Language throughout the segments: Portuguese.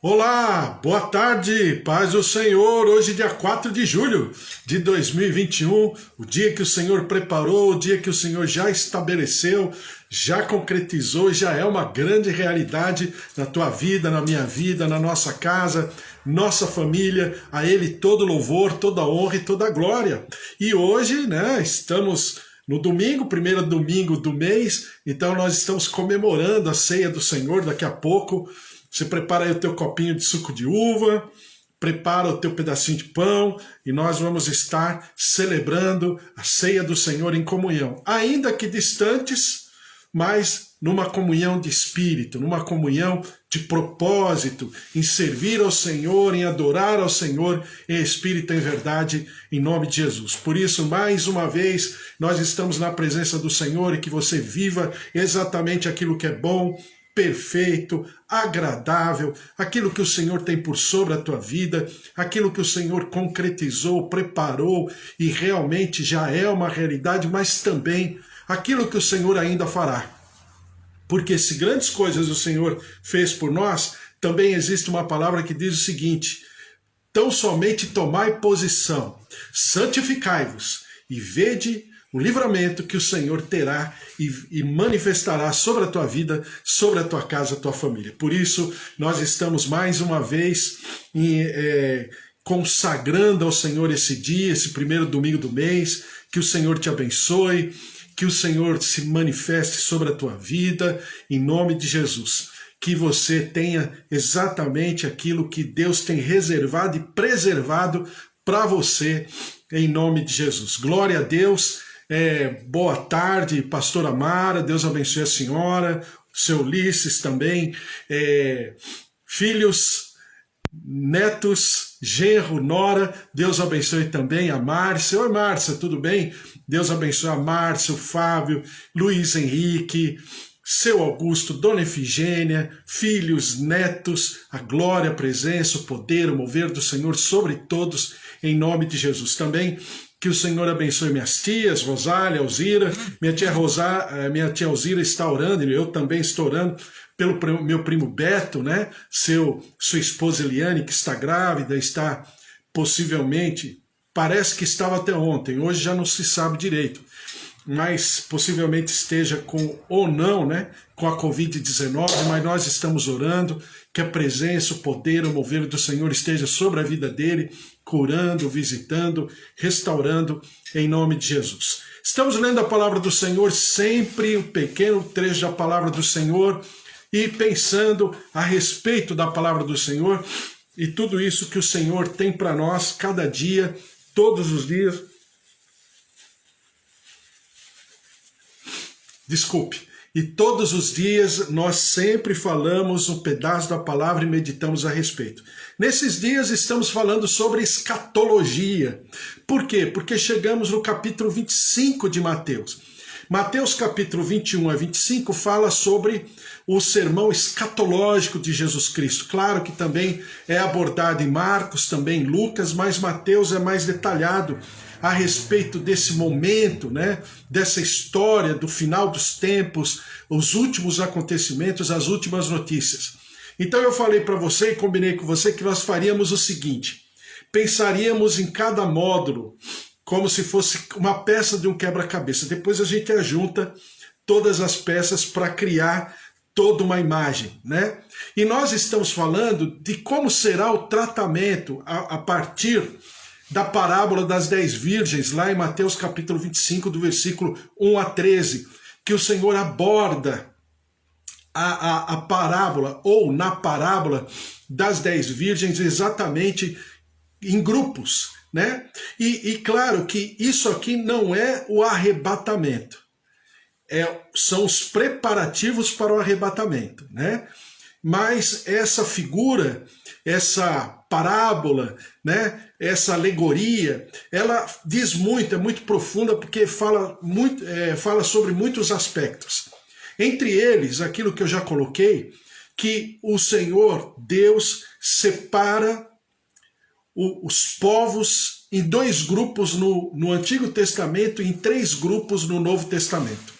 Olá, boa tarde, paz do Senhor. Hoje, dia 4 de julho de 2021, o dia que o Senhor preparou, o dia que o Senhor já estabeleceu, já concretizou, já é uma grande realidade na tua vida, na minha vida, na nossa casa, nossa família. A Ele todo louvor, toda honra e toda glória. E hoje, estamos no domingo, primeiro domingo do mês, então nós estamos comemorando a ceia do Senhor daqui a pouco. Você prepara aí o teu copinho de suco de uva, prepara o teu pedacinho de pão e nós vamos estar celebrando a ceia do Senhor em comunhão. Ainda que distantes, mas numa comunhão de espírito, numa comunhão de propósito, em servir ao Senhor, em adorar ao Senhor em espírito e em verdade, em nome de Jesus. Por isso, mais uma vez, nós estamos na presença do Senhor e que você viva exatamente aquilo que é bom, perfeito, agradável, aquilo que o Senhor tem por sobre a tua vida, aquilo que o Senhor concretizou, preparou e realmente já é uma realidade, mas também aquilo que o Senhor ainda fará. Porque se grandes coisas o Senhor fez por nós, também existe uma palavra que diz o seguinte: tão somente tomai posição, santificai-vos e vede o livramento que o Senhor terá e manifestará sobre a tua vida, sobre a tua casa, a tua família. Por isso, nós estamos mais uma vez consagrando ao Senhor esse dia, esse primeiro domingo do mês. Que o Senhor te abençoe, que o Senhor se manifeste sobre a tua vida, em nome de Jesus. Que você tenha exatamente aquilo que Deus tem reservado e preservado para você, em nome de Jesus. Glória a Deus. Boa tarde, pastora Mara, Deus abençoe a senhora, o seu Ulisses também, filhos, netos, genro, nora, Deus abençoe também a Márcia. Oi Márcia, tudo bem? Deus abençoe a Márcia, o Fábio, Luiz Henrique, seu Augusto, Dona Efigênia, filhos, netos, a glória, a presença, o poder, o mover do Senhor sobre todos, em nome de Jesus. Também que o Senhor abençoe minhas tias, Rosália, Alzira. Minha tia Alzira está orando, e eu também estou orando pelo meu primo Beto, sua esposa Eliane, que está grávida, está possivelmente, parece que estava até ontem, hoje já não se sabe direito, mas possivelmente esteja com, ou não, com a Covid-19, mas nós estamos orando que a presença, o poder, o mover do Senhor esteja sobre a vida dele, curando, visitando, restaurando, em nome de Jesus. Estamos lendo a palavra do Senhor, sempre um pequeno trecho da palavra do Senhor, e pensando a respeito da palavra do Senhor, e tudo isso que o Senhor tem para nós, cada dia, todos os dias. E todos os dias nós sempre falamos um pedaço da palavra e meditamos a respeito. Nesses dias estamos falando sobre escatologia. Por quê? Porque chegamos no capítulo 25 de Mateus. Mateus capítulo 21 a 25 fala sobre o sermão escatológico de Jesus Cristo. Claro que também é abordado em Marcos, também em Lucas, mas Mateus é mais detalhado a respeito desse momento, dessa história do final dos tempos, os últimos acontecimentos, as últimas notícias. Então eu falei para você e combinei com você que nós faríamos o seguinte: pensaríamos em cada módulo como se fosse uma peça de um quebra-cabeça. Depois a gente ajunta todas as peças para criar toda uma imagem, E nós estamos falando de como será o tratamento a partir da parábola das 10 virgens, lá em Mateus capítulo 25, do versículo 1 a 13, que o Senhor aborda a parábola, ou na parábola das 10 virgens, exatamente em grupos, E claro que isso aqui não é o arrebatamento, são os preparativos para o arrebatamento, Mas essa figura, essa parábola, essa alegoria, ela diz muito, é muito profunda, porque fala sobre muitos aspectos. Entre eles, aquilo que eu já coloquei, que o Senhor, Deus, separa os povos em 2 grupos no Antigo Testamento e em 3 grupos no Novo Testamento.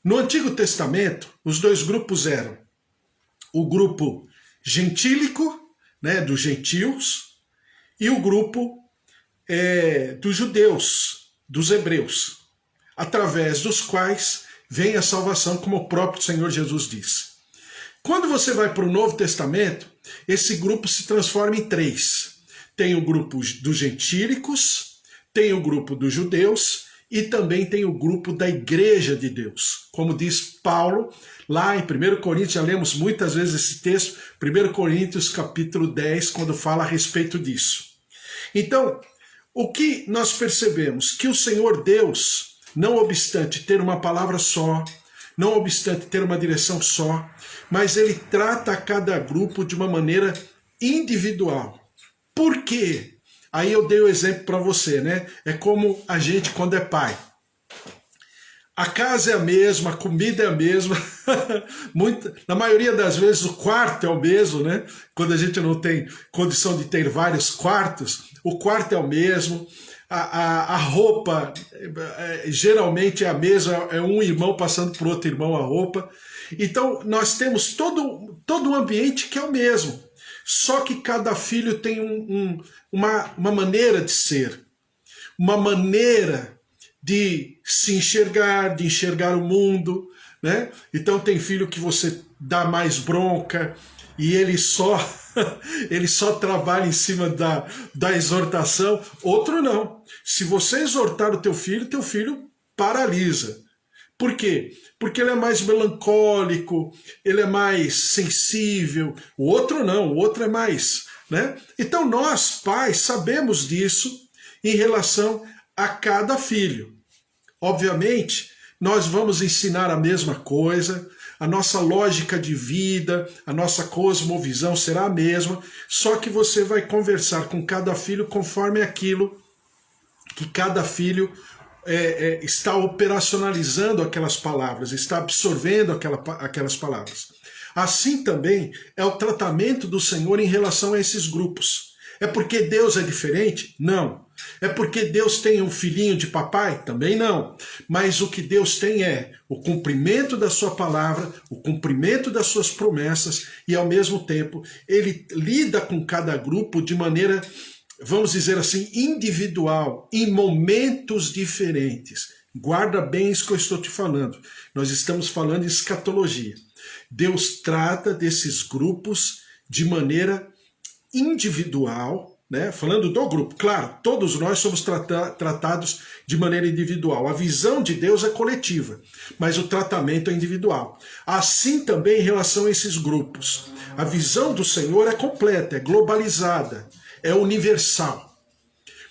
No Antigo Testamento, os 2 grupos eram o grupo gentílico né, dos gentios, e o grupo dos judeus, dos hebreus, através dos quais vem a salvação, como o próprio Senhor Jesus diz. Quando você vai para o Novo Testamento, esse grupo se transforma em três. Tem o grupo dos gentílicos, tem o grupo dos judeus e também tem o grupo da Igreja de Deus. Como diz Paulo, lá em 1 Coríntios, já lemos muitas vezes esse texto, 1 Coríntios capítulo 10, quando fala a respeito disso. Então, o que nós percebemos? Que o Senhor Deus, não obstante ter uma palavra só, não obstante ter uma direção só, mas ele trata a cada grupo de uma maneira individual. Por quê? Aí eu dei o exemplo para você, né? É como a gente quando é pai. A casa é a mesma, a comida é a mesma, na maioria das vezes o quarto é o mesmo, né? Quando a gente não tem condição de ter vários quartos, o quarto é o mesmo, a roupa geralmente é a mesma, é um irmão passando por outro irmão a roupa. Então nós temos todo um ambiente que é o mesmo, só que cada filho tem uma maneira de ser, uma maneira de se enxergar, de enxergar o mundo, né? Então tem filho que você dá mais bronca e ele só trabalha em cima da exortação, outro não. Se você exortar o teu filho paralisa. Por quê? Porque ele é mais melancólico, ele é mais sensível, o outro não, o outro é mais, né? Então nós, pais, sabemos disso em relação a cada filho. Obviamente, nós vamos ensinar a mesma coisa, a nossa lógica de vida, a nossa cosmovisão será a mesma, só que você vai conversar com cada filho conforme aquilo que cada filho está operacionalizando aquelas palavras, está absorvendo aquelas palavras. Assim também é o tratamento do Senhor em relação a esses grupos. É porque Deus é diferente? Não. É porque Deus tem um filhinho de papai? Também não. Mas o que Deus tem é o cumprimento da sua palavra, o cumprimento das suas promessas e, ao mesmo tempo, ele lida com cada grupo de maneira, vamos dizer assim, individual, em momentos diferentes. Guarda bem isso que eu estou te falando. Nós estamos falando de escatologia. Deus trata desses grupos de maneira individual, né? Falando do grupo, claro, todos nós somos tratados de maneira individual. A visão de Deus é coletiva, mas o tratamento é individual. Assim também em relação a esses grupos. A visão do Senhor é completa, é globalizada, é universal.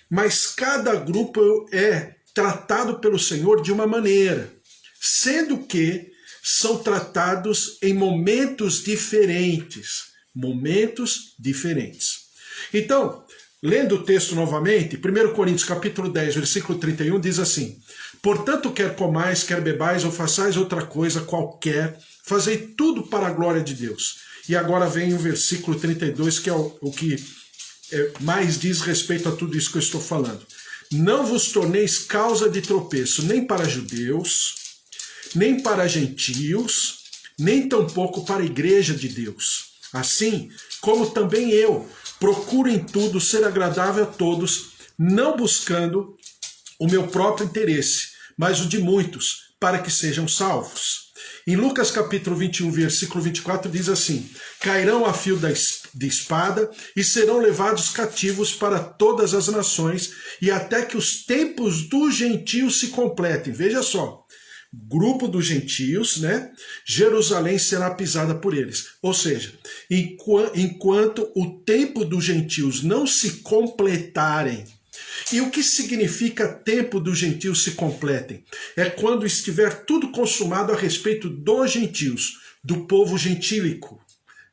Mas cada grupo é tratado pelo Senhor de uma maneira, sendo que são tratados em momentos diferentes. Momentos diferentes. Então, lendo o texto novamente, 1 Coríntios capítulo 10, versículo 31, diz assim: portanto, quer comais, quer bebais, ou façais outra coisa qualquer, fazei tudo para a glória de Deus. E agora vem o versículo 32, que é o que mais diz respeito a tudo isso que eu estou falando. Não vos torneis causa de tropeço, nem para judeus, nem para gentios, nem tampouco para a igreja de Deus. Assim, como também eu, procuro em tudo ser agradável a todos, não buscando o meu próprio interesse, mas o de muitos, para que sejam salvos. Em Lucas capítulo 21, versículo 24, diz assim: cairão a fio de espada e serão levados cativos para todas as nações, e até que os tempos dos gentios se completem. Veja só. Grupo dos gentios, né? Jerusalém será pisada por eles. Ou seja, enquanto o tempo dos gentios não se completarem. E o que significa tempo dos gentios se completem? É quando estiver tudo consumado a respeito dos gentios, do povo gentílico,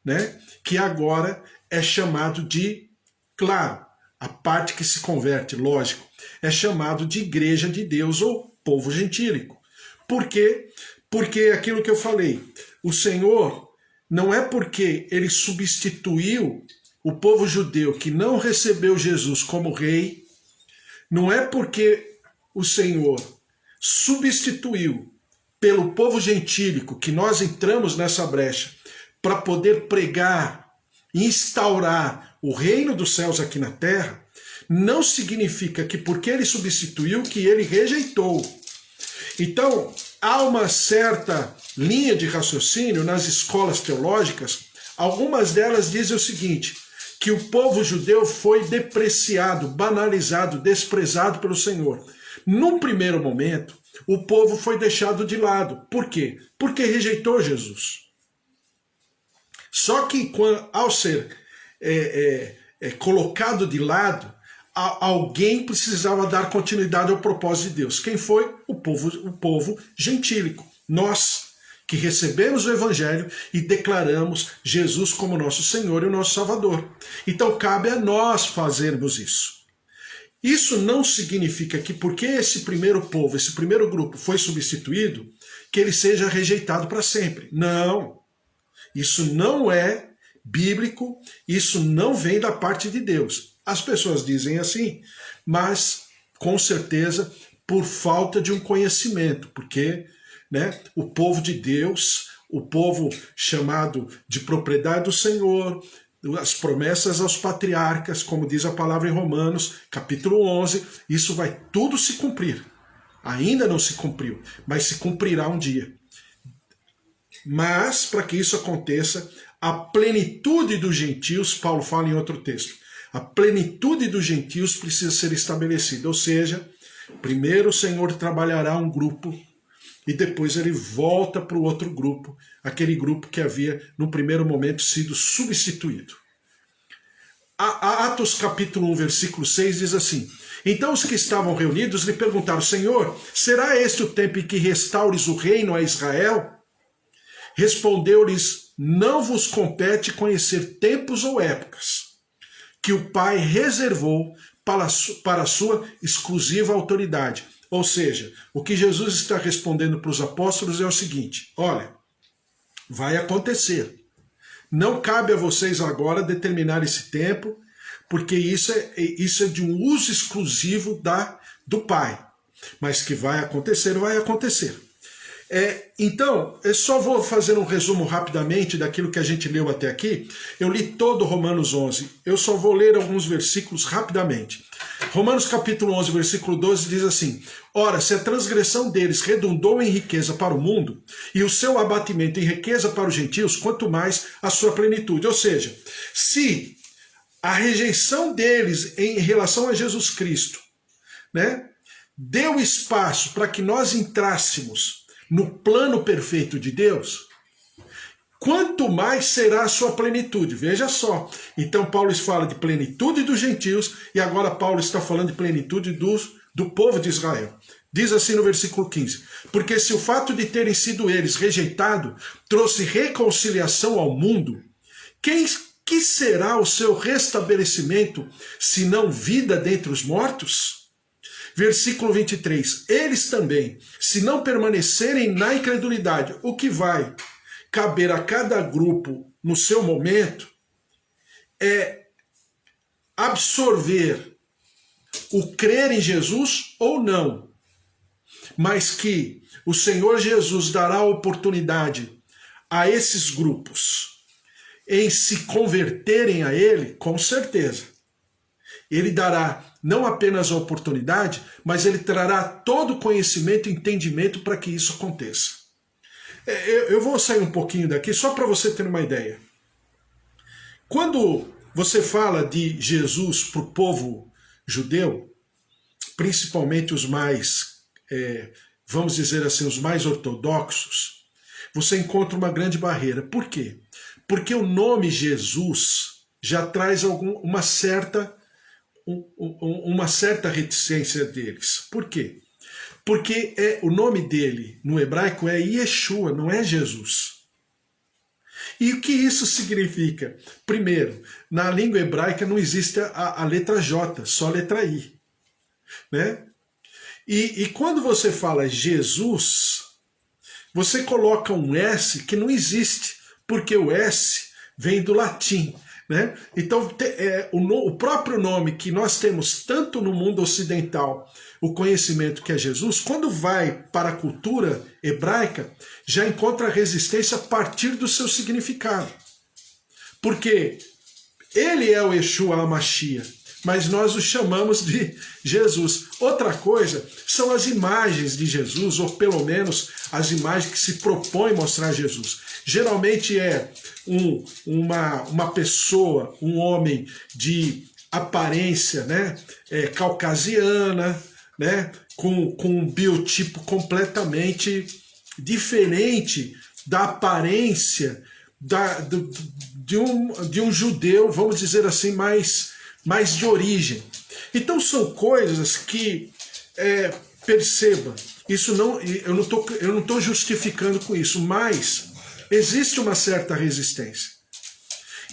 né? Que agora é chamado de, claro, a parte que se converte, lógico, é chamado de igreja de Deus ou povo gentílico. Por quê? Porque aquilo que eu falei, o Senhor não é porque ele substituiu o povo judeu que não recebeu Jesus como rei, não é porque o Senhor substituiu pelo povo gentílico que nós entramos nessa brecha para poder pregar instaurar o reino dos céus aqui na terra, não significa que porque ele substituiu, que ele rejeitou. Então, há uma certa linha de raciocínio nas escolas teológicas, algumas delas dizem o seguinte, que o povo judeu foi depreciado, banalizado, desprezado pelo Senhor. Num primeiro momento, o povo foi deixado de lado. Por quê? Porque rejeitou Jesus. Só que ao ser colocado de lado, alguém precisava dar continuidade ao propósito de Deus. Quem foi? O povo gentílico. Nós que recebemos o Evangelho e declaramos Jesus como nosso Senhor e o nosso Salvador. Então cabe a nós fazermos isso. Isso não significa que porque esse primeiro povo, esse primeiro grupo foi substituído, que ele seja rejeitado para sempre. Não. Isso não é bíblico, isso não vem da parte de Deus. As pessoas dizem assim, mas com certeza por falta de um conhecimento, porque o povo de Deus, o povo chamado de propriedade do Senhor, as promessas aos patriarcas, como diz a palavra em Romanos, capítulo 11, isso vai tudo se cumprir. Ainda não se cumpriu, mas se cumprirá um dia. Mas, para que isso aconteça, a plenitude dos gentios, Paulo fala em outro texto, a plenitude dos gentios precisa ser estabelecida, ou seja, primeiro o Senhor trabalhará um grupo e depois ele volta para o outro grupo, aquele grupo que havia, no primeiro momento, sido substituído. Atos capítulo 1, versículo 6 diz assim, então os que estavam reunidos lhe perguntaram, Senhor, será este o tempo em que restaures o reino a Israel? Respondeu-lhes, não vos compete conhecer tempos ou épocas, que o Pai reservou para a sua exclusiva autoridade. Ou seja, o que Jesus está respondendo para os apóstolos é o seguinte, olha, vai acontecer. Não cabe a vocês agora determinar esse tempo, porque isso é de um uso exclusivo do Pai. Mas que vai acontecer, vai acontecer. Então, eu só vou fazer um resumo rapidamente daquilo que a gente leu até aqui. Eu li todo Romanos 11, eu só vou ler alguns versículos rapidamente. Romanos capítulo 11, versículo 12 diz assim, ora, se a transgressão deles redundou em riqueza para o mundo, e o seu abatimento em riqueza para os gentios, quanto mais a sua plenitude. Ou seja, se a rejeição deles em relação a Jesus Cristo, deu espaço para que nós entrássemos no plano perfeito de Deus, quanto mais será a sua plenitude. Veja só. Então Paulo fala de plenitude dos gentios e agora Paulo está falando de plenitude do povo de Israel. Diz assim no versículo 15, porque se o fato de terem sido eles rejeitados trouxe reconciliação ao mundo, que será o seu restabelecimento, se não vida dentre os mortos? Versículo 23, eles também, se não permanecerem na incredulidade, o que vai caber a cada grupo no seu momento é absorver o crer em Jesus ou não, mas que o Senhor Jesus dará oportunidade a esses grupos em se converterem a Ele, com certeza. Ele dará não apenas a oportunidade, mas ele trará todo o conhecimento e entendimento para que isso aconteça. Eu vou sair um pouquinho daqui só para você ter uma ideia. Quando você fala de Jesus para o povo judeu, principalmente os mais, vamos dizer assim, os mais ortodoxos, você encontra uma grande barreira. Por quê? Porque o nome Jesus já traz uma certa reticência deles. Por quê? Porque o nome dele no hebraico é Yeshua, não é Jesus. E o que isso significa? Primeiro, na língua hebraica não existe a letra J, só a letra I. E quando você fala Jesus, você coloca um S que não existe, porque o S vem do latim. Então, o próprio nome que nós temos tanto no mundo ocidental, o conhecimento que é Jesus, quando vai para a cultura hebraica, já encontra resistência a partir do seu significado. Porque Ele é o Yeshua HaMashiach, mas nós o chamamos de Jesus. Outra coisa são as imagens de Jesus, ou pelo menos as imagens que se propõem mostrar Jesus. Geralmente é uma pessoa, um homem de aparência, né, caucasiana, né, com um biotipo completamente diferente da aparência de um judeu, vamos dizer assim, mais de origem. Então são coisas que, perceba, isso não, eu não estou justificando com isso, mas existe uma certa resistência.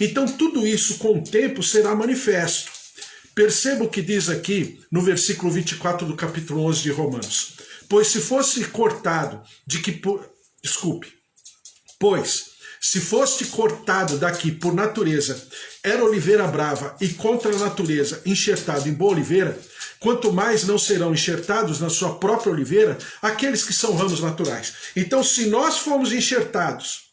Então tudo isso com o tempo será manifesto. Perceba o que diz aqui no versículo 24 do capítulo 11 de Romanos. Pois se foste cortado se foste cortado daqui por natureza, era oliveira brava e contra a natureza enxertado em boa oliveira, quanto mais não serão enxertados na sua própria oliveira aqueles que são ramos naturais. Então, se nós fomos enxertados,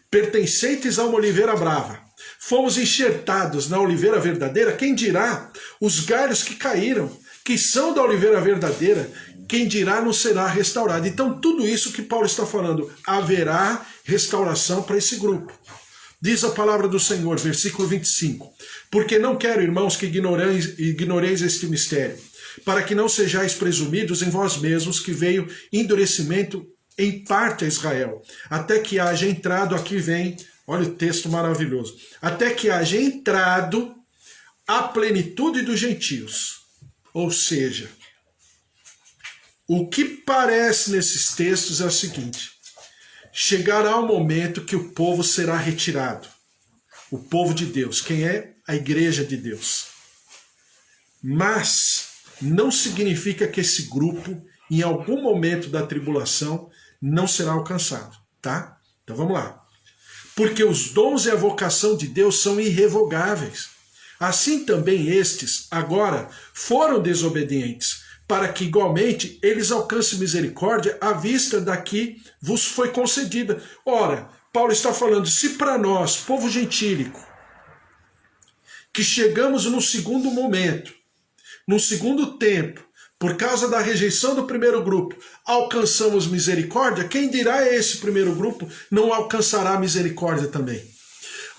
pertencentes a uma oliveira brava, fomos enxertados na oliveira verdadeira, quem dirá os galhos que caíram, que são da oliveira verdadeira, quem dirá não será restaurado. Então tudo isso que Paulo está falando, haverá restauração para esse grupo. Diz a palavra do Senhor, versículo 25, porque não quero, irmãos, que ignoreis este mistério, para que não sejais presumidos em vós mesmos que veio endurecimento em parte a Israel, até que haja entrado, aqui vem, olha o texto maravilhoso, até que haja entrado a plenitude dos gentios. Ou seja, o que parece nesses textos é o seguinte: chegará o momento que o povo será retirado. O povo de Deus. Quem é? A igreja de Deus. Mas não significa que esse grupo, em algum momento da tribulação, não será alcançado. Tá? Então vamos lá. Porque os dons e a vocação de Deus são irrevogáveis. Assim também estes, agora, foram desobedientes, para que igualmente eles alcancem misericórdia à vista da que vos foi concedida. Ora, Paulo está falando, se para nós, povo gentílico, que chegamos num segundo momento, num segundo tempo, por causa da rejeição do primeiro grupo, alcançamos misericórdia, quem dirá esse primeiro grupo não alcançará misericórdia também?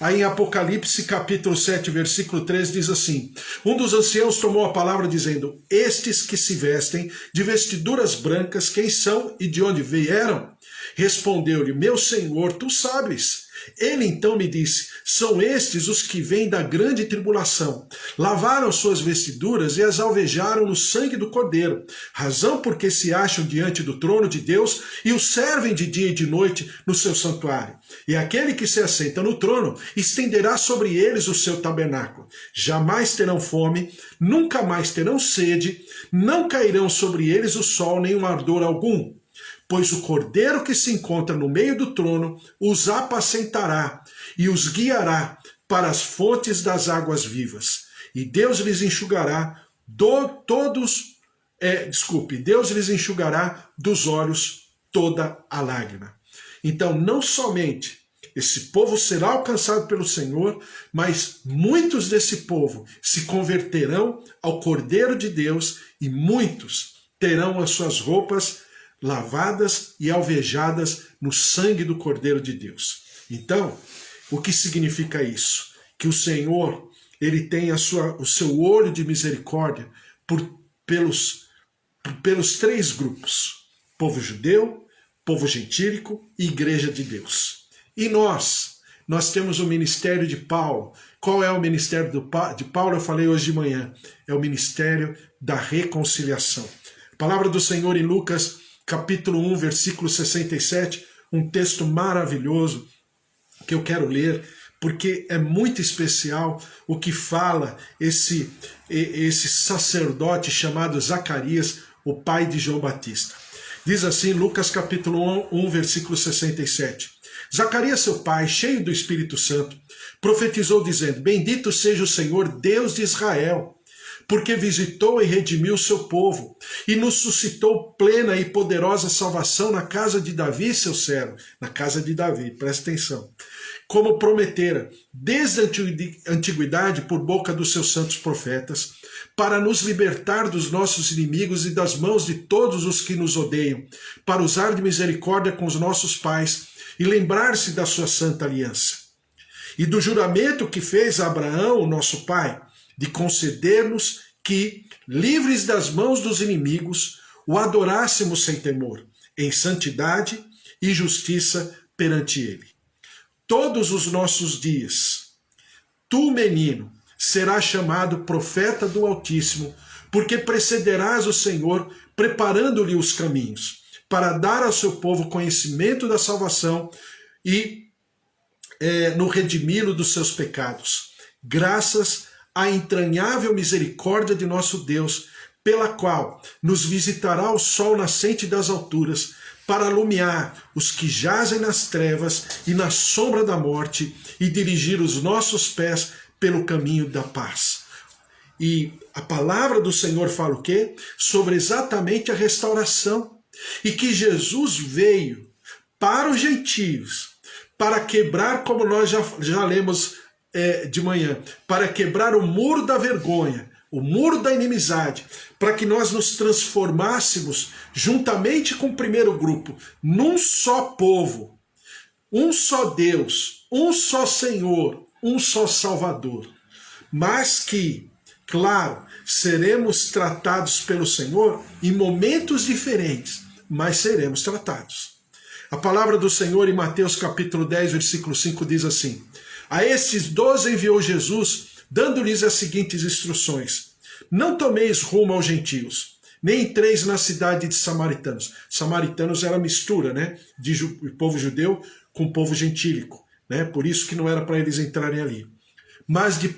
Aí em Apocalipse capítulo 7, versículo 3 diz assim: um dos anciãos tomou a palavra dizendo, estes que se vestem de vestiduras brancas, quem são e de onde vieram? Respondeu-lhe, meu Senhor, tu sabes. Ele então me disse, são estes os que vêm da grande tribulação. Lavaram suas vestiduras e as alvejaram no sangue do Cordeiro, razão porque se acham diante do trono de Deus e o servem de dia e de noite no seu santuário. E aquele que se assenta no trono estenderá sobre eles o seu tabernáculo. Jamais terão fome, nunca mais terão sede, não cairão sobre eles o sol nem um ardor algum. Pois o Cordeiro que se encontra no meio do trono os apacentará e os guiará para as fontes das águas vivas. E Deus lhes enxugará Deus lhes enxugará dos olhos toda a lágrima. Então, não somente esse povo será alcançado pelo Senhor, mas muitos desse povo se converterão ao Cordeiro de Deus e muitos terão as suas roupas lavadas e alvejadas no sangue do Cordeiro de Deus. Então, o que significa isso? Que o Senhor, ele tem o seu olho de misericórdia pelos três grupos: povo judeu, povo gentílico e igreja de Deus. E nós temos o ministério de Paulo. Qual é o ministério de Paulo? Eu falei hoje de manhã. É o ministério da reconciliação. A palavra do Senhor em Lucas capítulo 1, versículo 67, um texto maravilhoso que eu quero ler, porque é muito especial o que fala esse sacerdote chamado Zacarias, o pai de João Batista. Diz assim, Lucas capítulo 1, versículo 67. Zacarias, seu pai, cheio do Espírito Santo, profetizou dizendo, bendito seja o Senhor, Deus de Israel, porque visitou e redimiu o seu povo, e nos suscitou plena e poderosa salvação na casa de Davi, seu servo, na casa de Davi, presta atenção, como prometera, desde a antiguidade, por boca dos seus santos profetas, para nos libertar dos nossos inimigos e das mãos de todos os que nos odeiam, para usar de misericórdia com os nossos pais e lembrar-se da sua santa aliança. E do juramento que fez a Abraão, o nosso pai, de conceder-nos que, livres das mãos dos inimigos, o adorássemos sem temor, em santidade e justiça perante ele. Todos os nossos dias, tu, menino, serás chamado profeta do Altíssimo, porque precederás o Senhor, preparando-lhe os caminhos, para dar ao seu povo conhecimento da salvação e no redimi-lo dos seus pecados, graças à entranhável misericórdia de nosso Deus, pela qual nos visitará o sol nascente das alturas, para alumiar os que jazem nas trevas e na sombra da morte, e dirigir os nossos pés pelo caminho da paz. E a palavra do Senhor fala o quê? Sobre exatamente a restauração. E que Jesus veio para os gentios, para quebrar, como nós já lemos de manhã, para quebrar o muro da vergonha, o muro da inimizade, para que nós nos transformássemos, juntamente com o primeiro grupo, num só povo, um só Deus, um só Senhor, um só Salvador. Mas que, claro, seremos tratados pelo Senhor em momentos diferentes, mas seremos tratados. A palavra do Senhor em Mateus capítulo 10, versículo 5 diz assim: a estes 12 enviou Jesus, dando-lhes as seguintes instruções: não tomeis rumo aos gentios, nem entreis na cidade de samaritanos. Samaritanos era a mistura, né, de povo judeu com povo gentílico, né? Por isso que não era para eles entrarem ali. Mas de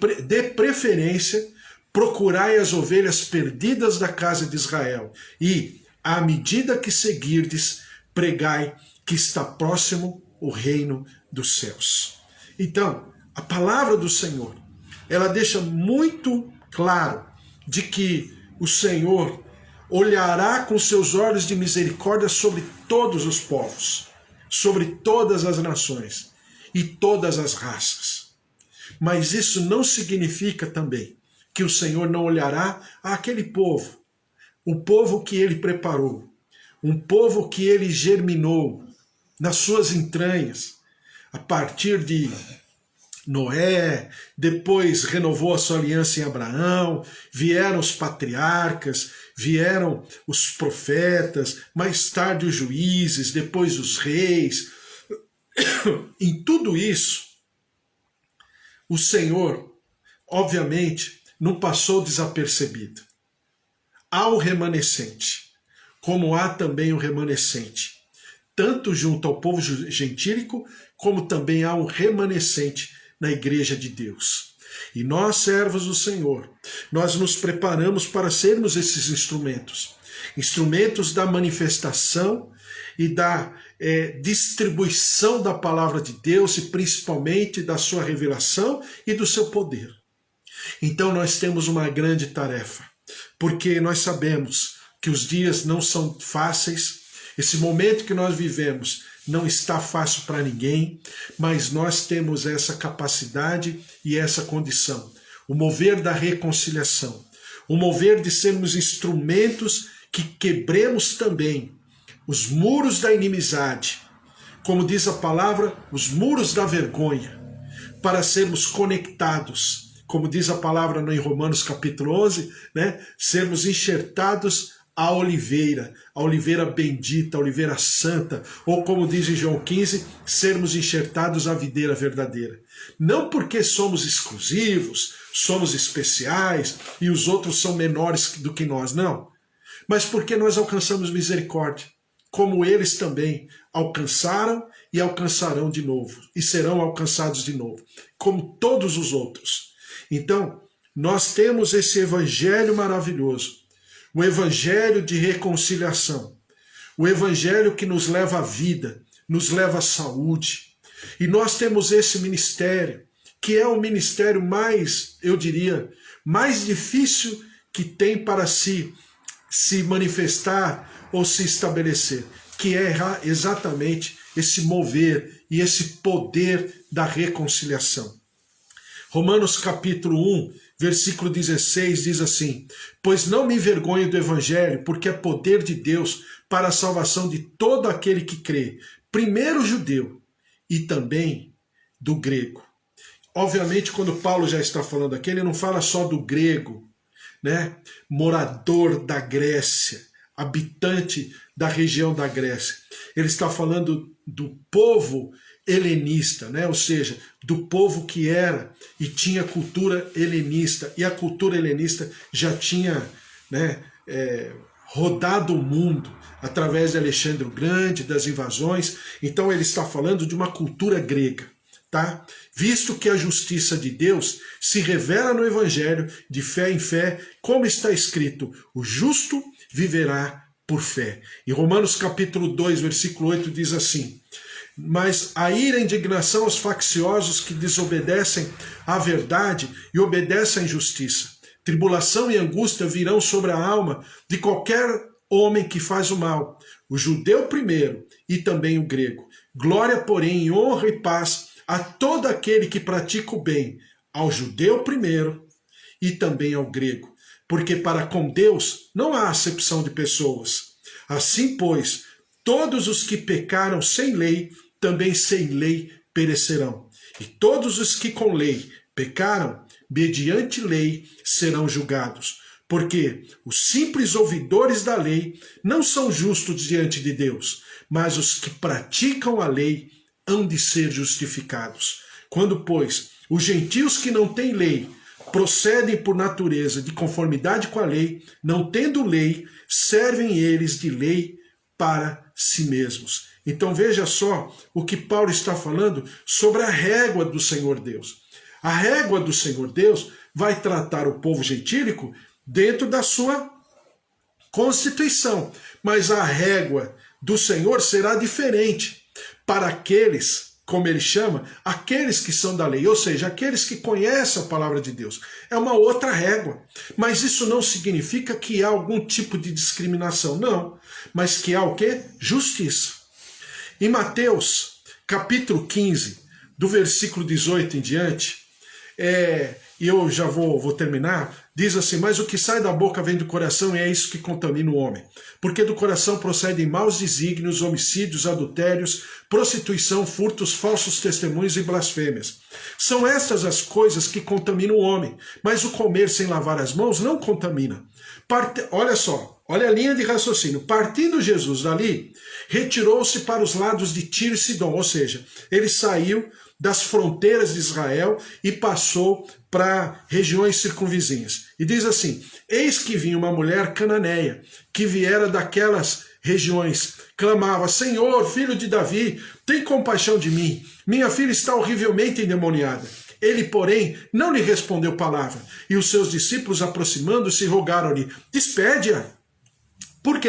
preferência, procurai as ovelhas perdidas da casa de Israel, e, à medida que seguirdes, pregai que está próximo o reino dos céus. Então, a palavra do Senhor, ela deixa muito claro de que o Senhor olhará com seus olhos de misericórdia sobre todos os povos, sobre todas as nações e todas as raças. Mas isso não significa também que o Senhor não olhará àquele povo, o povo que ele preparou, um povo que ele germinou nas suas entranhas, a partir de Noé, depois renovou a sua aliança em Abraão, vieram os patriarcas, vieram os profetas, mais tarde os juízes, depois os reis. Em tudo isso, o Senhor, obviamente, não passou desapercebido. Há o remanescente, como há também o remanescente, tanto junto ao povo gentílico, como também há um remanescente na igreja de Deus. E nós, servos do Senhor, nós nos preparamos para sermos esses instrumentos, instrumentos da manifestação e da distribuição da palavra de Deus e principalmente da sua revelação e do seu poder. Então nós temos uma grande tarefa, porque nós sabemos que os dias não são fáceis, esse momento que nós vivemos não está fácil para ninguém, mas nós temos essa capacidade e essa condição, o mover da reconciliação, o mover de sermos instrumentos que quebremos também os muros da inimizade, como diz a palavra, os muros da vergonha, para sermos conectados, como diz a palavra em Romanos capítulo 11, né? Sermos enxertados a oliveira bendita, a oliveira santa, ou como diz em João 15, sermos enxertados à videira verdadeira. Não porque somos exclusivos, somos especiais e os outros são menores do que nós, não. Mas porque nós alcançamos misericórdia, como eles também alcançaram e alcançarão de novo, e serão alcançados de novo, como todos os outros. Então, nós temos esse evangelho maravilhoso, o evangelho de reconciliação, o evangelho que nos leva à vida, nos leva à saúde. E nós temos esse ministério, que é o ministério mais, eu diria, mais difícil que tem para se manifestar ou se estabelecer, que é exatamente esse mover e esse poder da reconciliação. Romanos capítulo 1, versículo 16 diz assim: pois não me envergonho do evangelho, porque é poder de Deus para a salvação de todo aquele que crê, primeiro o judeu e também do grego. Obviamente, quando Paulo já está falando aqui, ele não fala só do grego, né? Morador da Grécia, habitante da região da Grécia. Ele está falando do povo helenista, né? Ou seja, do povo que era e tinha cultura helenista. E a cultura helenista já tinha, né, rodado o mundo através de Alexandre o Grande, das invasões. Então ele está falando de uma cultura grega. Tá? Visto que a justiça de Deus se revela no Evangelho de fé em fé, como está escrito, o justo viverá por fé. Em Romanos capítulo 2, versículo 8 diz assim: mas a ira e a indignação aos facciosos que desobedecem à verdade e obedecem à injustiça. Tribulação e angústia virão sobre a alma de qualquer homem que faz o mal, o judeu primeiro e também o grego. Glória, porém, e honra e paz a todo aquele que pratica o bem, ao judeu primeiro e também ao grego, porque para com Deus não há acepção de pessoas. Assim, pois, todos os que pecaram sem lei, também sem lei perecerão. E todos os que com lei pecaram, mediante lei, serão julgados. Porque os simples ouvidores da lei não são justos diante de Deus, mas os que praticam a lei hão de ser justificados. Quando, pois, os gentios que não têm lei procedem por natureza de conformidade com a lei, não tendo lei, servem eles de lei para si mesmos. Então veja só o que Paulo está falando sobre a régua do Senhor Deus. A régua do Senhor Deus vai tratar o povo gentílico dentro da sua constituição, mas a régua do Senhor será diferente para aqueles, como ele chama, aqueles que são da lei, ou seja, aqueles que conhecem a palavra de Deus. É uma outra régua. Mas isso não significa que há algum tipo de discriminação, não. Mas que há o quê? Justiça. Em Mateus, capítulo 15, do versículo 18 em diante, e eu já vou terminar, diz assim: mas o que sai da boca vem do coração e é isso que contamina o homem. Porque do coração procedem maus desígnios, homicídios, adultérios, prostituição, furtos, falsos testemunhos e blasfêmias. São estas as coisas que contaminam o homem, mas o comer sem lavar as mãos não contamina. Olha só, olha a linha de raciocínio. Partindo Jesus dali, retirou-se para os lados de Tiro e Sidom, ou seja, ele saiu das fronteiras de Israel e passou para regiões circunvizinhas. E diz assim: eis que vinha uma mulher cananeia, que viera daquelas regiões, clamava: Senhor, filho de Davi, tem compaixão de mim, minha filha está horrivelmente endemoniada. Ele, porém, não lhe respondeu palavra, e os seus discípulos, aproximando-se, rogaram-lhe: despede-a. Por que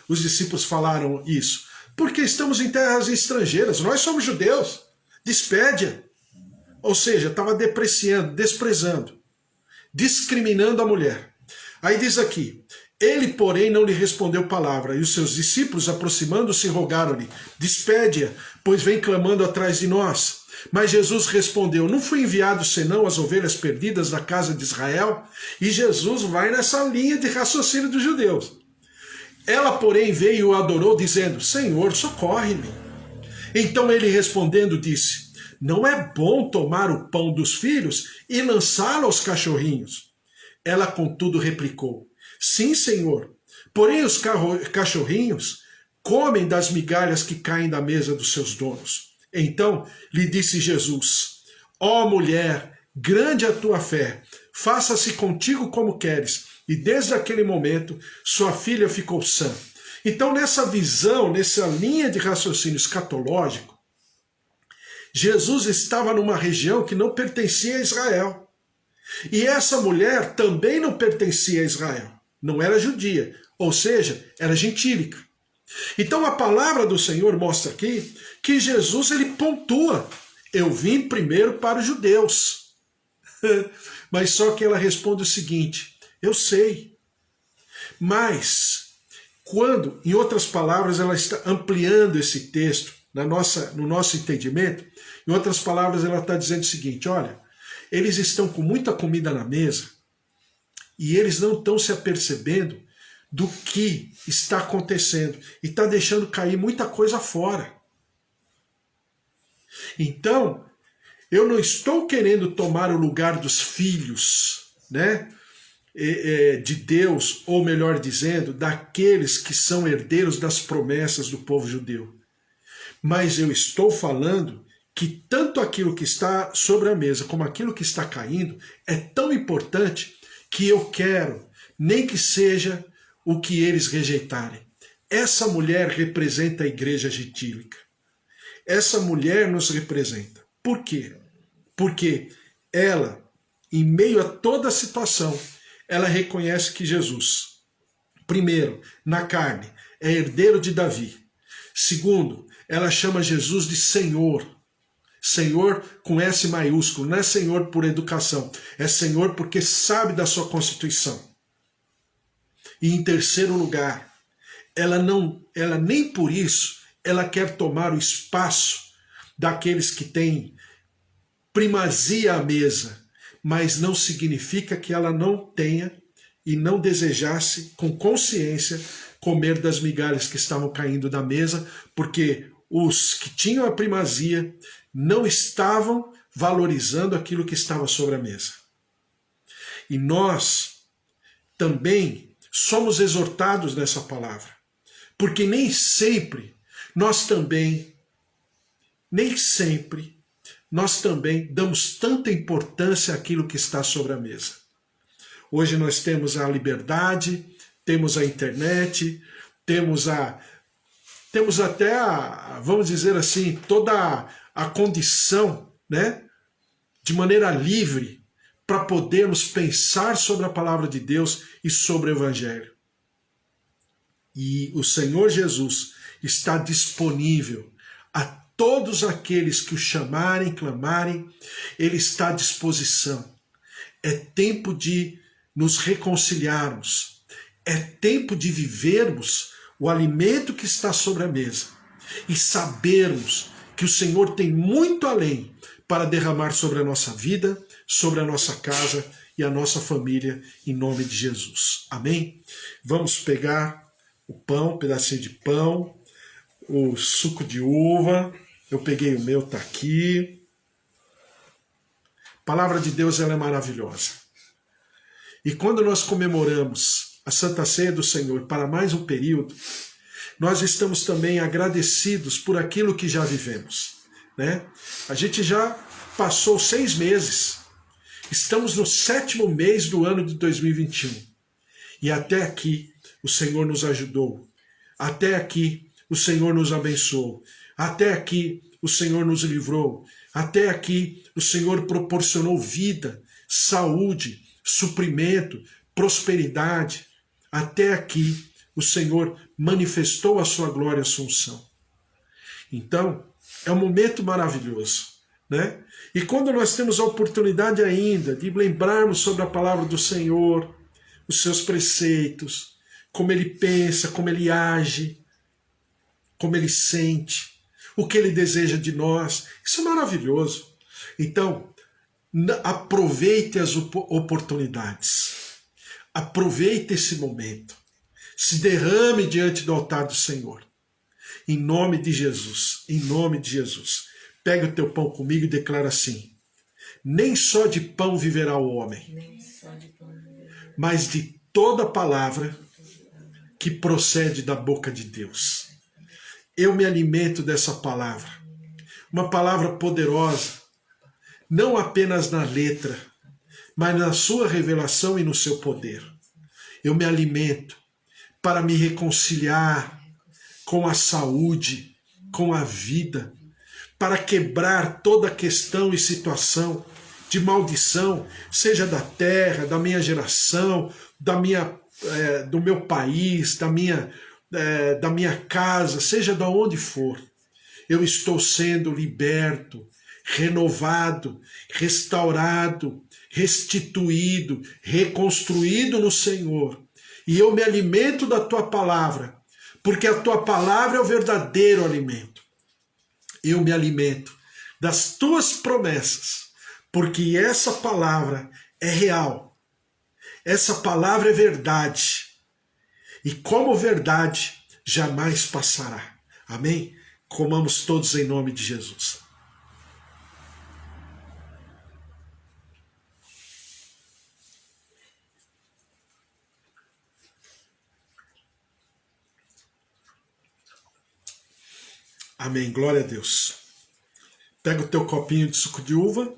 os discípulos falaram isso? Porque estamos em terras estrangeiras, nós somos judeus. Despede-a. Ou seja, estava depreciando, desprezando, discriminando a mulher. Aí diz aqui: ele, porém, não lhe respondeu palavra, e os seus discípulos, aproximando-se, rogaram-lhe: despede-a, pois vem clamando atrás de nós. Mas Jesus respondeu: não fui enviado senão as ovelhas perdidas da casa de Israel? E Jesus vai nessa linha de raciocínio dos judeus. Ela, porém, veio e o adorou, dizendo: Senhor, socorre-me. Então ele respondendo disse: não é bom tomar o pão dos filhos e lançá-lo aos cachorrinhos. Ela, contudo, replicou: sim, Senhor, porém os cachorrinhos comem das migalhas que caem da mesa dos seus donos. Então lhe disse Jesus: ó mulher, grande é a tua fé, faça-se contigo como queres. E desde aquele momento sua filha ficou sã. Então, nessa visão, nessa linha de raciocínio escatológico, Jesus estava numa região que não pertencia a Israel. E essa mulher também não pertencia a Israel. Não era judia, ou seja, era gentílica. Então a palavra do Senhor mostra aqui que Jesus, ele pontua: eu vim primeiro para os judeus. Mas só que ela responde o seguinte: Eu sei. Mas, quando, em outras palavras, ela está ampliando esse texto no nosso entendimento, em outras palavras, ela está dizendo o seguinte: olha, eles estão com muita comida na mesa e eles não estão se apercebendo do que está acontecendo e está deixando cair muita coisa fora. Então, eu não estou querendo tomar o lugar dos filhos, né, de Deus, ou melhor dizendo, daqueles que são herdeiros das promessas do povo judeu. Mas eu estou falando que tanto aquilo que está sobre a mesa como aquilo que está caindo é tão importante que eu quero, nem que seja o que eles rejeitarem. Essa mulher representa a igreja gentílica. Essa mulher nos representa. Por quê? Porque ela, em meio a toda a situação, ela reconhece que Jesus, primeiro, na carne, é herdeiro de Davi. Segundo, ela chama Jesus de Senhor. Senhor com S maiúsculo, não é Senhor por educação, é Senhor porque sabe da sua constituição. E em terceiro lugar, ela nem por isso ela quer tomar o espaço daqueles que têm primazia à mesa, mas não significa que ela não tenha e não desejasse com consciência comer das migalhas que estavam caindo da mesa, porque os que tinham a primazia não estavam valorizando aquilo que estava sobre a mesa. E nós também somos exortados nessa palavra, porque nem sempre nós também damos tanta importância àquilo que está sobre a mesa. Hoje nós temos a liberdade, temos a internet, temos até vamos dizer assim, toda a condição, né, de maneira livre, para podermos pensar sobre a palavra de Deus e sobre o Evangelho. E o Senhor Jesus está disponível a todos aqueles que o chamarem, clamarem, Ele está à disposição. É tempo de nos reconciliarmos, é tempo de vivermos o alimento que está sobre a mesa e sabermos que o Senhor tem muito além para derramar sobre a nossa vida, sobre a nossa casa e a nossa família, em nome de Jesus. Amém? Vamos pegar o pão, um pedacinho de pão, o suco de uva. Eu peguei o meu, está aqui. A palavra de Deus, ela é maravilhosa. E quando nós comemoramos a Santa Ceia do Senhor para mais um período, nós estamos também agradecidos por aquilo que já vivemos, né? A gente já passou 6 meses, estamos no 7º mês do ano de 2021 e até aqui o Senhor nos ajudou, até aqui o Senhor nos abençoou, até aqui o Senhor nos livrou, até aqui o Senhor proporcionou vida, saúde, suprimento, prosperidade, até aqui o Senhor manifestou a sua glória e assunção. Então, é um momento maravilhoso, né? E quando nós temos a oportunidade ainda de lembrarmos sobre a palavra do Senhor, os seus preceitos, como Ele pensa, como Ele age, como Ele sente, o que Ele deseja de nós, isso é maravilhoso. Então, aproveite as oportunidades, aproveite esse momento, se derrame diante do altar do Senhor, em nome de Jesus, em nome de Jesus. Pega o teu pão comigo e declara assim: nem só de pão viverá o homem, mas de toda palavra que procede da boca de Deus. Eu me alimento dessa palavra, uma palavra poderosa, não apenas na letra, mas na sua revelação e no seu poder. Eu me alimento para me reconciliar com a saúde, com a vida, para quebrar toda questão e situação de maldição, seja da terra, da minha geração, do meu país, da minha casa, seja de onde for. Eu estou sendo liberto, renovado, restaurado, restituído, reconstruído no Senhor. E eu me alimento da tua palavra, porque a tua palavra é o verdadeiro alimento. Eu me alimento das tuas promessas, porque essa palavra é real. Essa palavra é verdade. E como verdade, jamais passará. Amém? Comamos todos em nome de Jesus. Amém, glória a Deus. Pega o teu copinho de suco de uva.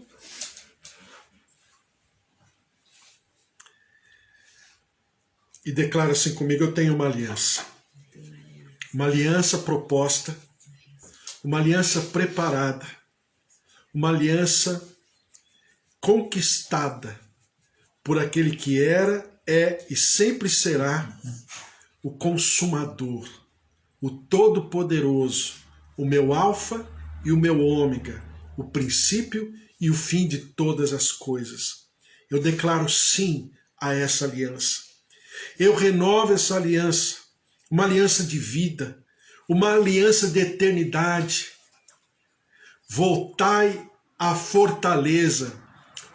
E declara assim comigo: eu tenho uma aliança. Uma aliança proposta, uma aliança preparada, uma aliança conquistada por aquele que era, é e sempre será o consumador, o todo-poderoso, o meu alfa e o meu ômega, o princípio e o fim de todas as coisas. Eu declaro sim a essa aliança. Eu renovo essa aliança, uma aliança de vida, uma aliança de eternidade. Voltai à fortaleza,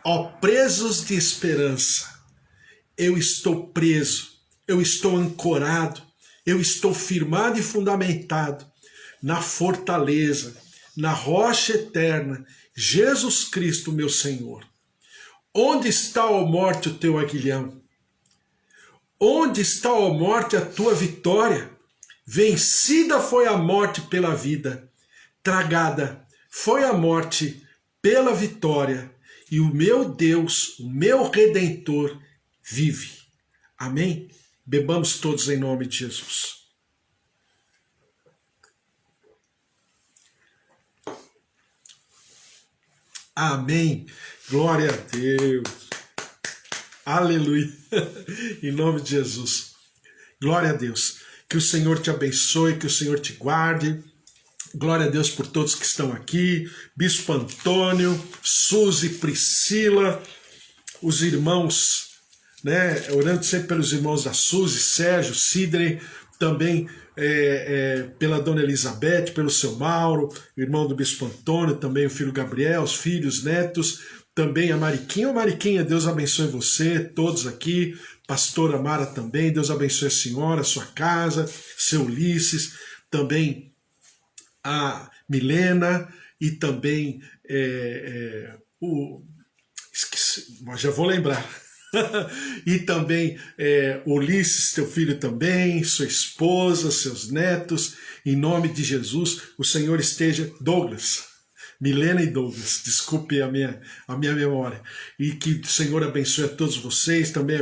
ó presos de esperança. Eu estou preso, eu estou ancorado, eu estou firmado e fundamentado na fortaleza, na rocha eterna, Jesus Cristo, meu Senhor. Onde está, ó morte, o teu aguilhão? Onde está, ó morte, a tua vitória? Vencida foi a morte pela vida, tragada foi a morte pela vitória, e o meu Deus, o meu Redentor, vive. Amém? Bebamos todos em nome de Jesus. Amém. Glória a Deus. Aleluia. Em nome de Jesus. Glória a Deus. Que o Senhor te abençoe, que o Senhor te guarde. Glória a Deus por todos que estão aqui. Bispo Antônio, Suzy, Priscila, os irmãos, né? Orando sempre pelos irmãos da Suzy, Sérgio, Sidney, também pela dona Elizabeth, pelo seu Mauro, irmão do Bispo Antônio, também o filho Gabriel, os filhos, netos, também a Mariquinha. Ô Mariquinha, Deus abençoe você, todos aqui, pastora Mara também, Deus abençoe a senhora, a sua casa, seu Ulisses, também a Milena e também esqueci, já vou lembrar. E também Ulisses, teu filho também, sua esposa, seus netos, em nome de Jesus, o Senhor esteja, Douglas, Milena e Douglas, desculpe a minha memória, e que o Senhor abençoe a todos vocês, também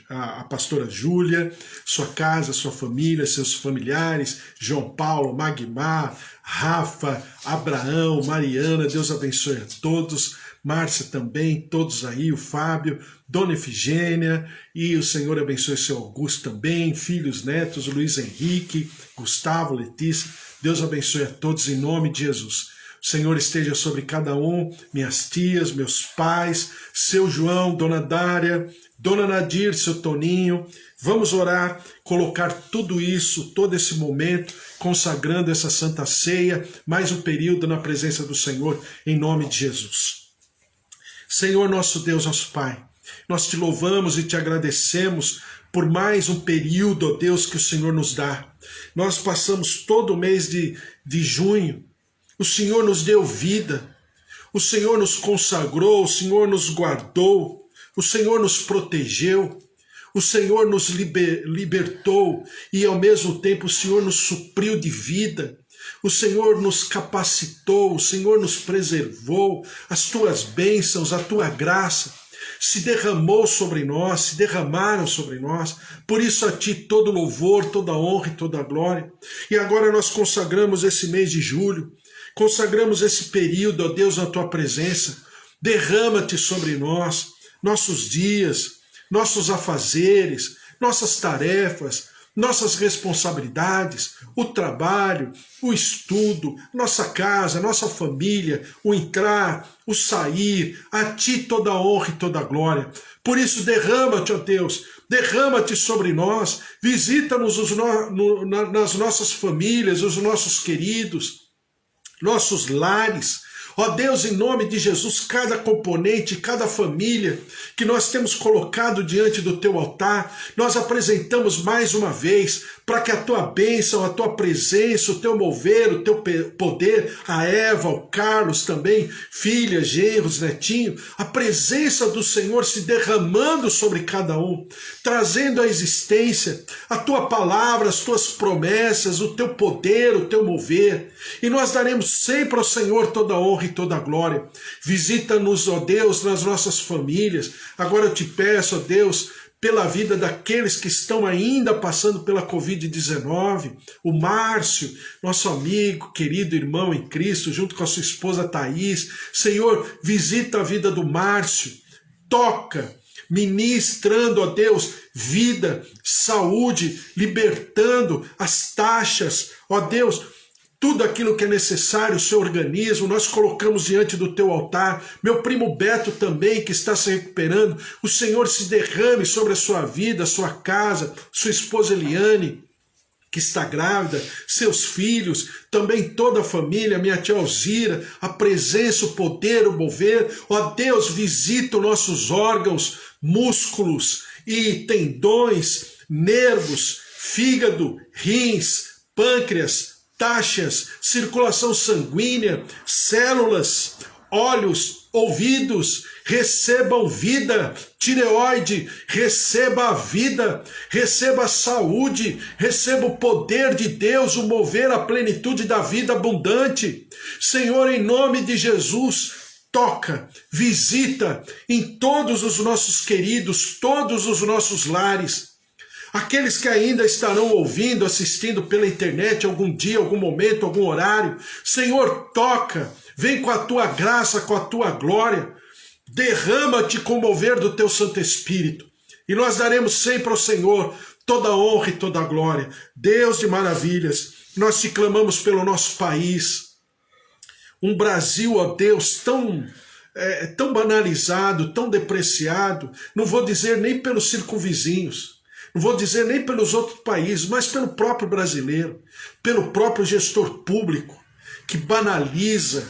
a pastora Júlia, sua casa, sua família, seus familiares, João Paulo, Magmar, Rafa, Abraão, Mariana, Deus abençoe a todos, Márcia também, todos aí, o Fábio, Dona Efigênia, e o Senhor abençoe seu Augusto também, filhos, netos, Luiz Henrique, Gustavo, Letícia, Deus abençoe a todos em nome de Jesus. O Senhor esteja sobre cada um, minhas tias, meus pais, seu João, Dona Dária, Dona Nadir, seu Toninho. Vamos orar, colocar tudo isso, todo esse momento, consagrando essa Santa Ceia, mais um período na presença do Senhor, em nome de Jesus. Senhor, nosso Deus, nosso Pai, nós te louvamos e te agradecemos por mais um período, ó Deus, que o Senhor nos dá. Nós passamos todo o mês de junho, o Senhor nos deu vida, o Senhor nos consagrou, o Senhor nos guardou, o Senhor nos protegeu, o Senhor nos libertou e ao mesmo tempo o Senhor nos supriu de vida. O Senhor nos capacitou, o Senhor nos preservou, as tuas bênçãos, a tua graça se derramou sobre nós, se derramaram sobre nós. Por isso a ti todo louvor, toda honra e toda glória. E agora nós consagramos esse mês de julho, consagramos esse período, ó Deus, na tua presença. Derrama-te sobre nós, nossos dias, nossos afazeres, nossas tarefas, nossas responsabilidades, o trabalho, o estudo, nossa casa, nossa família, o entrar, o sair, a Ti toda a honra e toda a glória. Por isso derrama-te, ó Deus, derrama-te sobre nós, visita-nos nas nossas famílias, os nossos queridos, nossos lares. Ó Deus, em nome de Jesus, cada componente, cada família que nós temos colocado diante do Teu altar, nós apresentamos mais uma vez, para que a Tua bênção, a Tua presença, o Teu mover, o Teu poder, a Eva, o Carlos também, filha, genros, netinho, a presença do Senhor se derramando sobre cada um, trazendo à existência a Tua palavra, as Tuas promessas, o Teu poder, o Teu mover. E nós daremos sempre ao Senhor toda a honra e toda a glória. Visita-nos, ó Deus, nas nossas famílias. Agora eu te peço, ó Deus, pela vida daqueles que estão ainda passando pela Covid-19, o Márcio, nosso amigo, querido irmão em Cristo, junto com a sua esposa Thaís. Senhor, visita a vida do Márcio, toca, ministrando, ó Deus, vida, saúde, libertando as taxas, ó Deus, tudo aquilo que é necessário, o seu organismo, nós colocamos diante do teu altar. Meu primo Beto também, que está se recuperando, o Senhor se derrame sobre a sua vida, a sua casa, sua esposa Eliane, que está grávida, seus filhos, também toda a família, minha tia Alzira, a presença, o poder, o mover. Ó Deus, visita os nossos órgãos, músculos e tendões, nervos, fígado, rins, pâncreas, taxas, circulação sanguínea, células, olhos, ouvidos, recebam vida, tireoide, receba a vida, receba a saúde, receba o poder de Deus, o mover a plenitude da vida abundante. Senhor, em nome de Jesus, toca, visita em todos os nossos queridos, todos os nossos lares. Aqueles que ainda estarão ouvindo, assistindo pela internet algum dia, algum momento, algum horário. Senhor, toca, vem com a tua graça, com a tua glória. Derrama-te com o mover do teu Santo Espírito. E nós daremos sempre ao Senhor toda a honra e toda a glória. Deus de maravilhas, nós te clamamos pelo nosso país. Um Brasil, ó Deus, tão banalizado, tão depreciado. Não vou dizer nem pelos circunvizinhos. Não vou dizer nem pelos outros países, mas pelo próprio brasileiro, pelo próprio gestor público, que banaliza,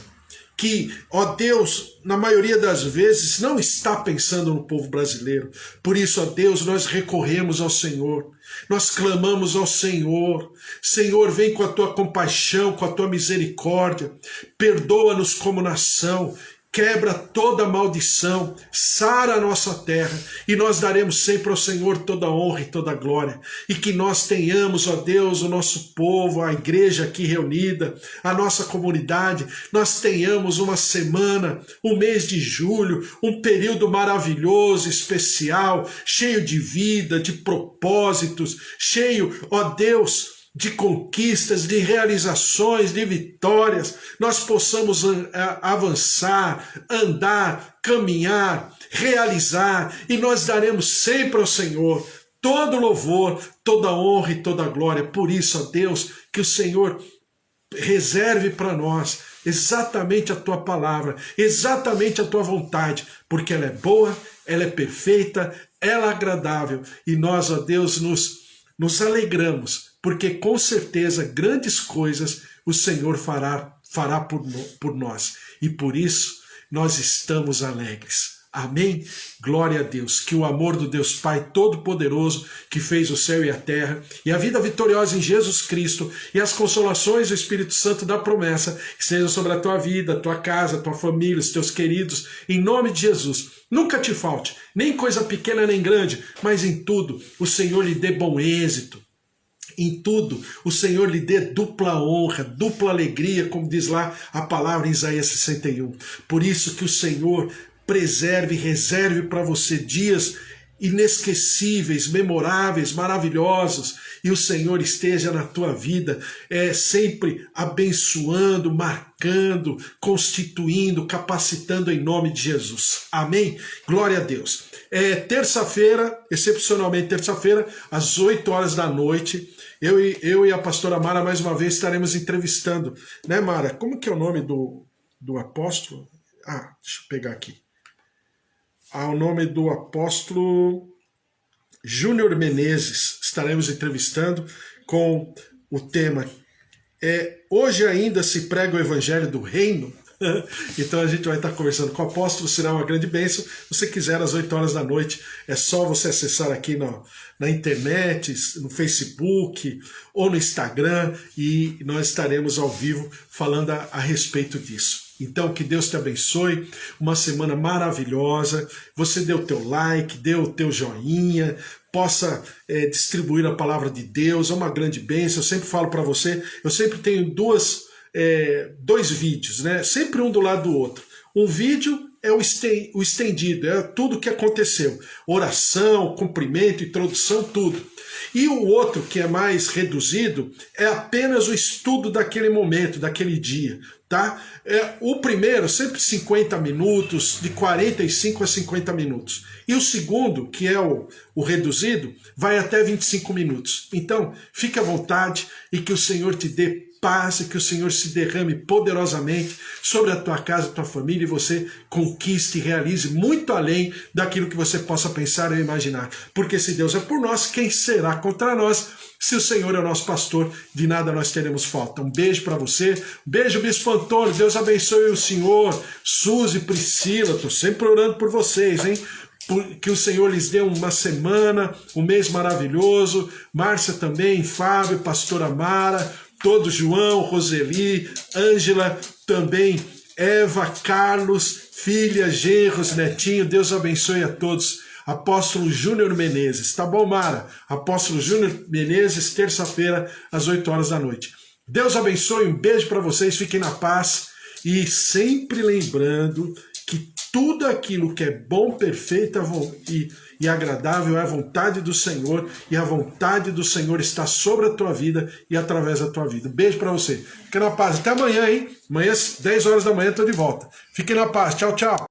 que, ó Deus, na maioria das vezes não está pensando no povo brasileiro. Por isso, ó Deus, nós recorremos ao Senhor, nós clamamos ao Senhor. Senhor, vem com a tua compaixão, com a tua misericórdia, perdoa-nos como nação, quebra toda maldição, sara a nossa terra, e nós daremos sempre ao Senhor toda a honra e toda a glória. E que nós tenhamos, ó Deus, o nosso povo, a igreja aqui reunida, a nossa comunidade, nós tenhamos uma semana, um mês de julho, um período maravilhoso, especial, cheio de vida, de propósitos, cheio, ó Deus, de conquistas, de realizações, de vitórias, nós possamos avançar, andar, caminhar, realizar, e nós daremos sempre ao Senhor todo louvor, toda honra e toda glória. Por isso, ó Deus, que o Senhor reserve para nós exatamente a tua palavra, exatamente a tua vontade, porque ela é boa, ela é perfeita, ela é agradável, e nós, ó Deus, nos alegramos, porque com certeza grandes coisas o Senhor fará por nós. E por isso nós estamos alegres. Amém? Glória a Deus. Que o amor do Deus Pai Todo-Poderoso, que fez o céu e a terra, e a vida vitoriosa em Jesus Cristo, e as consolações do Espírito Santo da promessa, estejam sobre a tua vida, a tua casa, a tua família, os teus queridos, em nome de Jesus. Nunca te falte, nem coisa pequena nem grande, mas em tudo o Senhor lhe dê bom êxito. Em tudo, o Senhor lhe dê dupla honra, dupla alegria, como diz lá a palavra em Isaías 61. Por isso que o Senhor preserve e reserve para você dias inesquecíveis, memoráveis, maravilhosos, e o Senhor esteja na tua vida, sempre abençoando, marcando, constituindo, capacitando em nome de Jesus. Amém? Glória a Deus. Terça-feira, excepcionalmente terça-feira, às 8 horas da noite, eu e a pastora Mara mais uma vez estaremos entrevistando, né, Mara? Como que é o nome do apóstolo? Deixa eu pegar aqui. O nome do apóstolo Júnior Menezes. Estaremos entrevistando com o tema Hoje ainda se prega o evangelho do reino? Então a gente vai estar conversando com o apóstolo, será uma grande bênção. Se você quiser, às 8 horas da noite, é só você acessar aqui na internet, no Facebook ou no Instagram, e nós estaremos ao vivo falando a respeito disso. Então, que Deus te abençoe, uma semana maravilhosa, você dê o teu like, dê o teu joinha, possa distribuir a palavra de Deus, é uma grande bênção. Eu sempre falo para você, eu sempre tenho dois vídeos, né? Sempre um do lado do outro. Um vídeo é o estendido, é tudo o que aconteceu, oração, cumprimento, introdução, tudo. E o outro, que é mais reduzido, é apenas o estudo daquele momento, daquele dia, tá? O primeiro, sempre 50 minutos, de 45 a 50 minutos. E o segundo, que é o reduzido, vai até 25 minutos. Então, fique à vontade e que o Senhor te dê paz e que o Senhor se derrame poderosamente sobre a tua casa, a tua família, e você conquiste e realize muito além daquilo que você possa pensar ou imaginar. Porque se Deus é por nós, quem será contra nós? Se o Senhor é o nosso pastor, de nada nós teremos falta. Um beijo para você, um beijo, Bispo Antônio, Deus abençoe o Senhor, Suzy, Priscila, estou sempre orando por vocês, hein? Que o Senhor lhes dê uma semana, um mês maravilhoso, Márcia também, Fábio, pastora Mara, todos, João, Roseli, Ângela, também Eva, Carlos, filha, genros, netinho, Deus abençoe a todos. Apóstolo Júnior Menezes, tá bom, Mara? Apóstolo Júnior Menezes, terça-feira, às 8 horas da noite. Deus abençoe, um beijo para vocês, fiquem na paz e sempre lembrando que tudo aquilo que é bom, perfeito e agradável é a vontade do Senhor, e a vontade do Senhor está sobre a tua vida e através da tua vida. Beijo para você. Fique na paz. Até amanhã, hein? Amanhã, 10 horas da manhã, estou de volta. Fiquem na paz. Tchau, tchau.